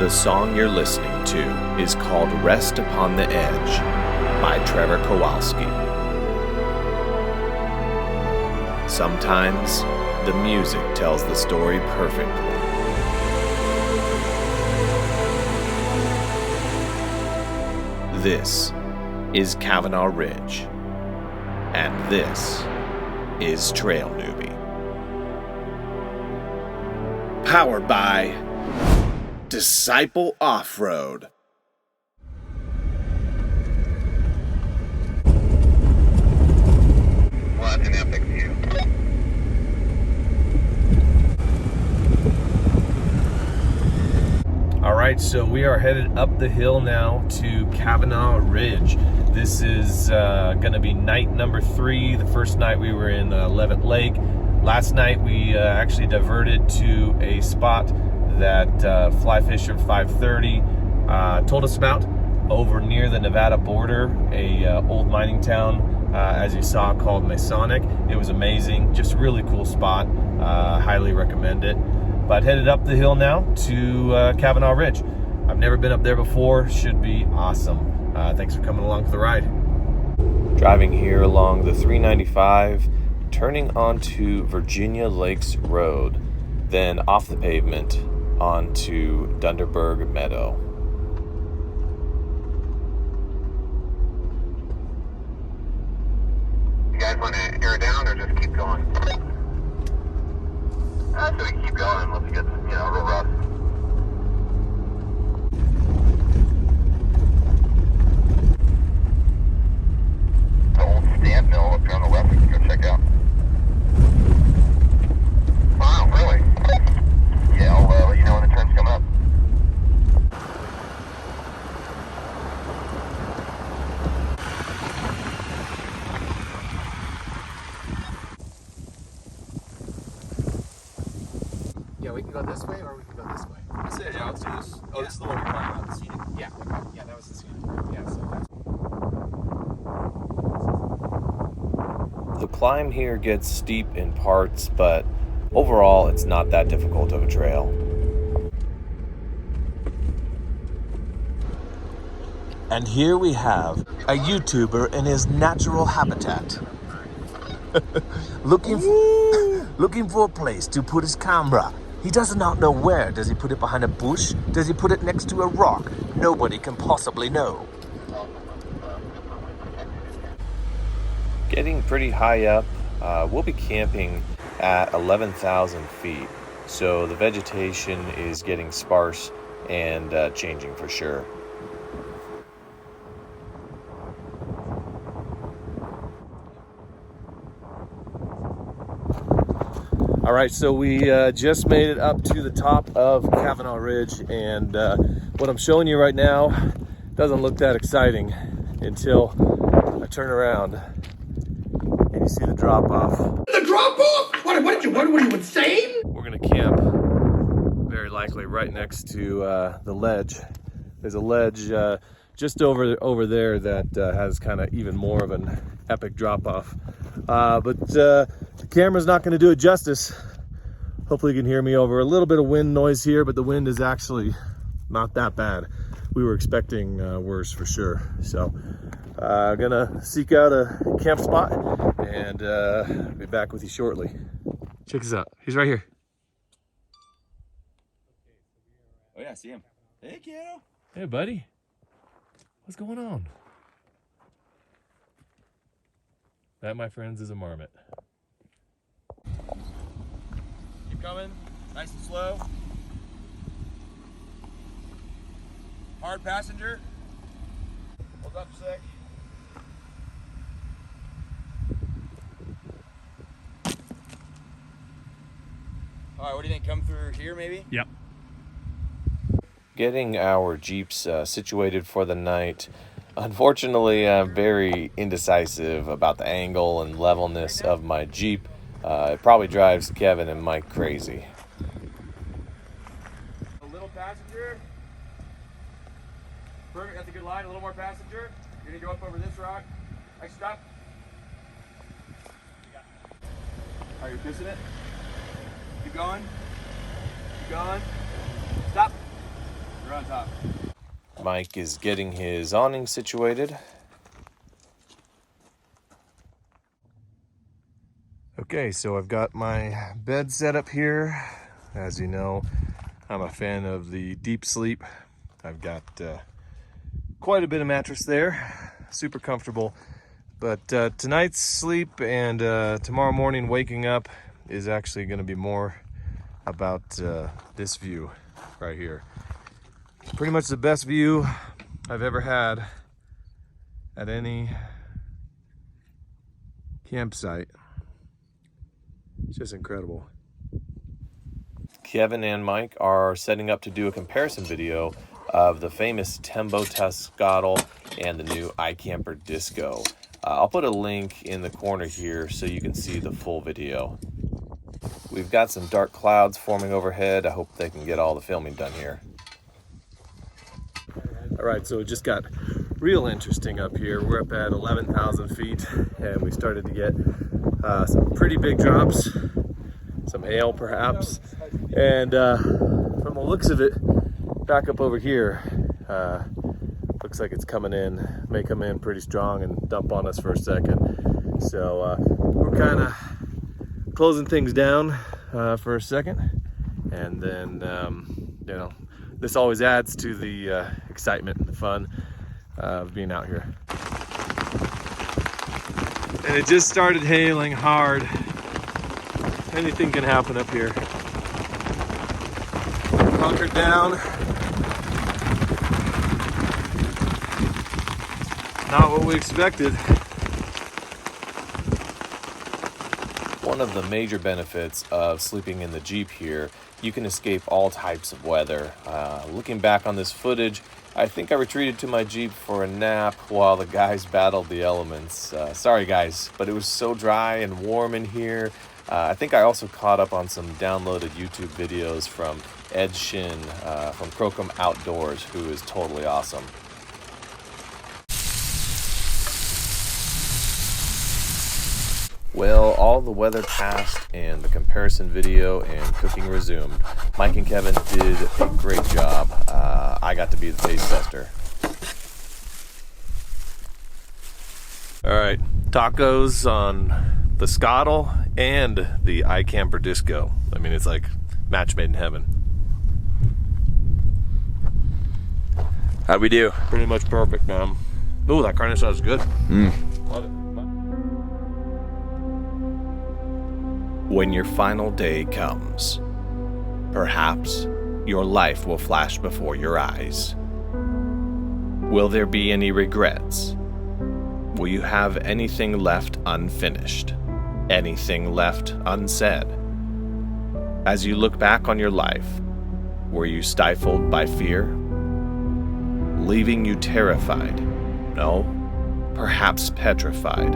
The song you're listening to is called Rest Upon the Edge by Trevor Kowalski. Sometimes the music tells the story perfectly. This is Kavanaugh Ridge, and this is TrailNewbie. Powered by Disciple Off-Road. Well, that's an epic view. All right, so we are headed up the hill now to Kavanaugh Ridge. This is going to be night number 3. The first night we were in Leavitt Lake. Last night we actually diverted to a spot that FlyFisher530 told us about over near the Nevada border, a old mining town, as you saw, called Masonic. It was amazing, just a really cool spot. Highly recommend it. But headed up the hill now to Kavanaugh Ridge. I've never been up there before. Should be awesome. Thanks for coming along for the ride. Driving here along the 395, turning onto Virginia Lakes Road, then off the pavement onto Dunderberg Meadow. You guys want to air down or just keep going? I say we keep going unless it gets, real rough. The old stamp mill up here on the left we can go check out. Wow, really? Yeah, I'll let you know when the turn's coming up. Yeah, we can go this way or we can go this way. Let's do this. Oh, this is the one you're talking about, the seating. Yeah, yeah, that was the scene. Yeah, so that's... The climb here gets steep in parts, but overall it's not that difficult of a trail. And here we have a YouTuber in his natural habitat. looking for a place to put his camera. He does not know where. Does he put it behind a bush? Does he put it next to a rock? Nobody can possibly know. Getting pretty high up, we'll be camping at 11,000 feet. So the vegetation is getting sparse and changing for sure. All right, so we just made it up to the top of Kavanaugh Ridge, and what I'm showing you right now doesn't look that exciting until I turn around and you see the drop off. The drop off? What are you insane? We're gonna camp very likely right next to the ledge. There's a ledge just over there that has kind of even more of an epic drop off. But the camera's not going to do it justice. Hopefully you can hear me over a little bit of wind noise here, but the wind is actually not that bad. We were expecting worse for sure. So gonna seek out a camp spot and be back with you shortly. Check this out. He's right here. Oh yeah, I see him. Hey, kiddo. Hey, buddy. What's going on? That, my friends, is a marmot. Keep coming, nice and slow. Hard passenger. Hold up a sec. All right, what do you think? Come through here, maybe? Yep. Getting our Jeeps situated for the night. Unfortunately, I'm very indecisive about the angle and levelness of my Jeep. It probably drives Kevin and Mike crazy. A little passenger. Perfect, that's a good line. A little more passenger. You're gonna go up over this rock. Next stop. Are you pissing it? Keep going. Keep going. Stop. You're on top. Mike is getting his awning situated. Okay, so I've got my bed set up here. As you know, I'm a fan of the deep sleep. I've got quite a bit of mattress there, super comfortable. But tonight's sleep and tomorrow morning waking up is actually going to be more about this view right here. It's pretty much the best view I've ever had at any campsite. It's just incredible. Kevin and Mike are setting up to do a comparison video of the famous Tembo Tuscatl and the new iCamper Disco. I'll put a link in the corner here so you can see the full video. We've got some dark clouds forming overhead. I hope they can get all the filming done here. All right, so it just got real interesting up here. We're up at 11,000 feet and we started to get some pretty big drops, some hail perhaps. And from the looks of it, back up over here, looks like it's coming in, may come in pretty strong and dump on us for a second. So we're kind of closing things down for a second. And then, you know, this always adds to the excitement and the fun of being out here. And it just started hailing hard. Anything can happen up here. Bunkered down. Not what we expected. One of the major benefits of sleeping in the Jeep here, you can escape all types of weather. Looking back on this footage, I think I retreated to my Jeep for a nap while the guys battled the elements. Sorry guys, but it was so dry and warm in here. I think I also caught up on some downloaded YouTube videos from Ed Shin from Crocom Outdoors, who is totally awesome. Well, all the weather passed and the comparison video and cooking resumed. Mike and Kevin did a great job. I got to be the taste tester. All right, tacos on the Scottle and the iCamper Disco. I mean, it's like match made in heaven. How'd we do? Pretty much perfect, man. Ooh, that carne asada is good. Love it. When your final day comes, perhaps your life will flash before your eyes. Will there be any regrets? Will you have anything left unfinished? Anything left unsaid? As you look back on your life, were you stifled by fear? Leaving you terrified? No, perhaps petrified.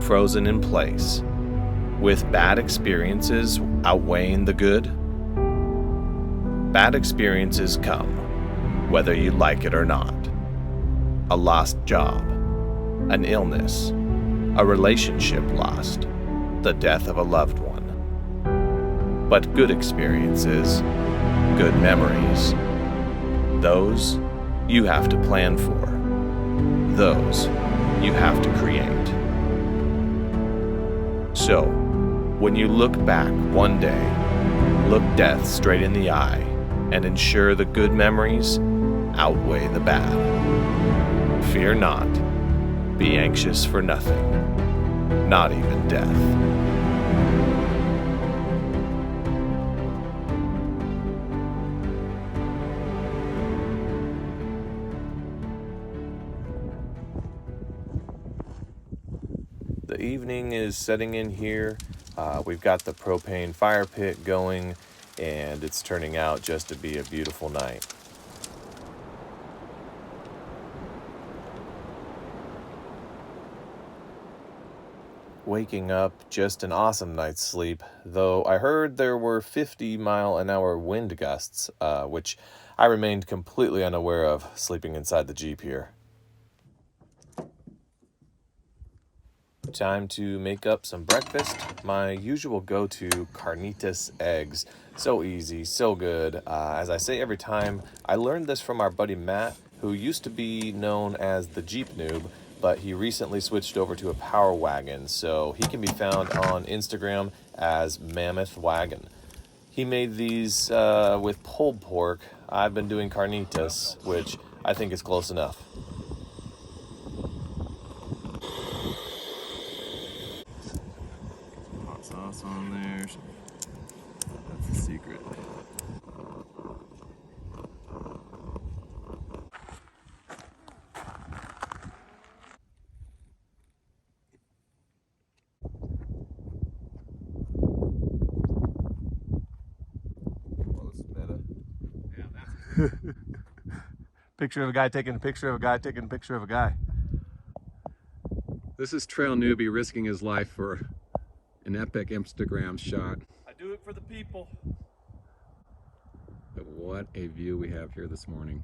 Frozen in place, with bad experiences outweighing the good? Bad experiences come, whether you like it or not. A lost job, an illness, a relationship lost, the death of a loved one. But good experiences, good memories, those you have to plan for. Those you have to create. So, when you look back one day, look death straight in the eye and ensure the good memories outweigh the bad. Fear not. Be anxious for nothing, not even death. The evening is setting in here. We've got the propane fire pit going, and it's turning out just to be a beautiful night. Waking up, just an awesome night's sleep, though I heard there were 50-mile-an-hour wind gusts, which I remained completely unaware of sleeping inside the Jeep here. Time to make up some breakfast. My usual go-to, carnitas eggs. So easy, so good. As I say every time, I learned this from our buddy Matt, who used to be known as the Jeep Noob, but he recently switched over to a power wagon, so he can be found on Instagram as Mammoth Wagon. He made these with pulled pork. I've been doing carnitas, which I think is close enough. Hot sauce on there. That's the secret. Picture of a guy taking a picture of a guy taking a picture of a guy. This is TrailNewbie risking his life for an epic Instagram shot. I do it for the people. But what a view we have here this morning.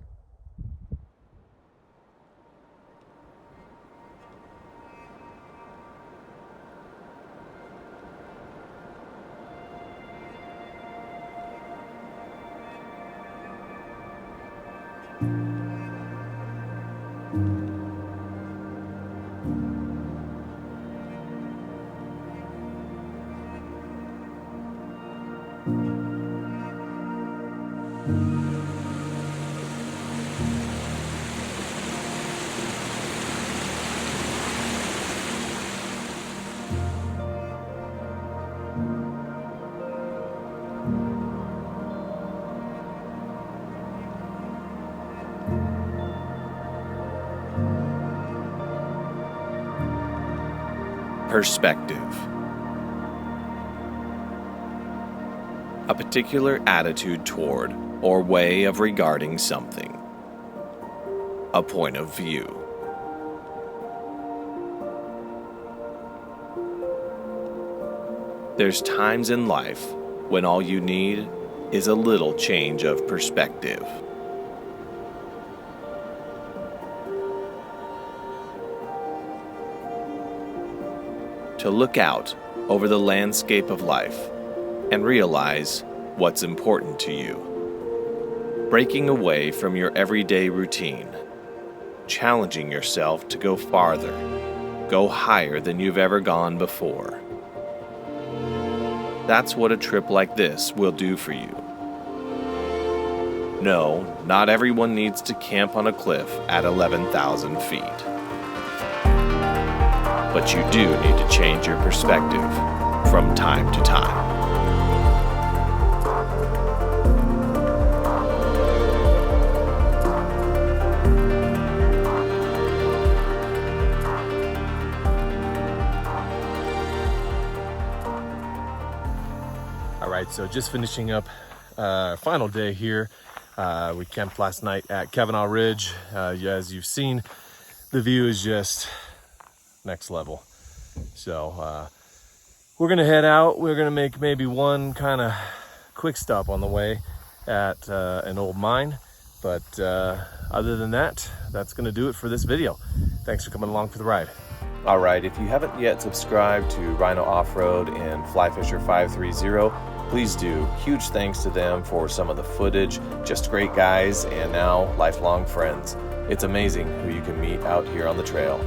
Perspective. A particular attitude toward or way of regarding something. A point of view. There's times in life when all you need is a little change of perspective. To look out over the landscape of life and realize what's important to you. Breaking away from your everyday routine. Challenging yourself to go farther, go higher than you've ever gone before. That's what a trip like this will do for you. No, not everyone needs to camp on a cliff at 11,000 feet. But you do need to change your perspective from time to time. All right, so just finishing up our final day here. We camped last night at Kavanaugh Ridge. As you've seen, the view is just next level. So we're gonna head out. We're gonna make maybe one kind of quick stop on the way at an old mine, but other than that, that's gonna do it for this video. Thanks for coming along for the ride. All right, if you haven't yet subscribed to Rhino Offroad and FlyFisher530, please do. Huge thanks to them for some of the footage. Just great guys and now lifelong friends. It's amazing who you can meet out here on the trail.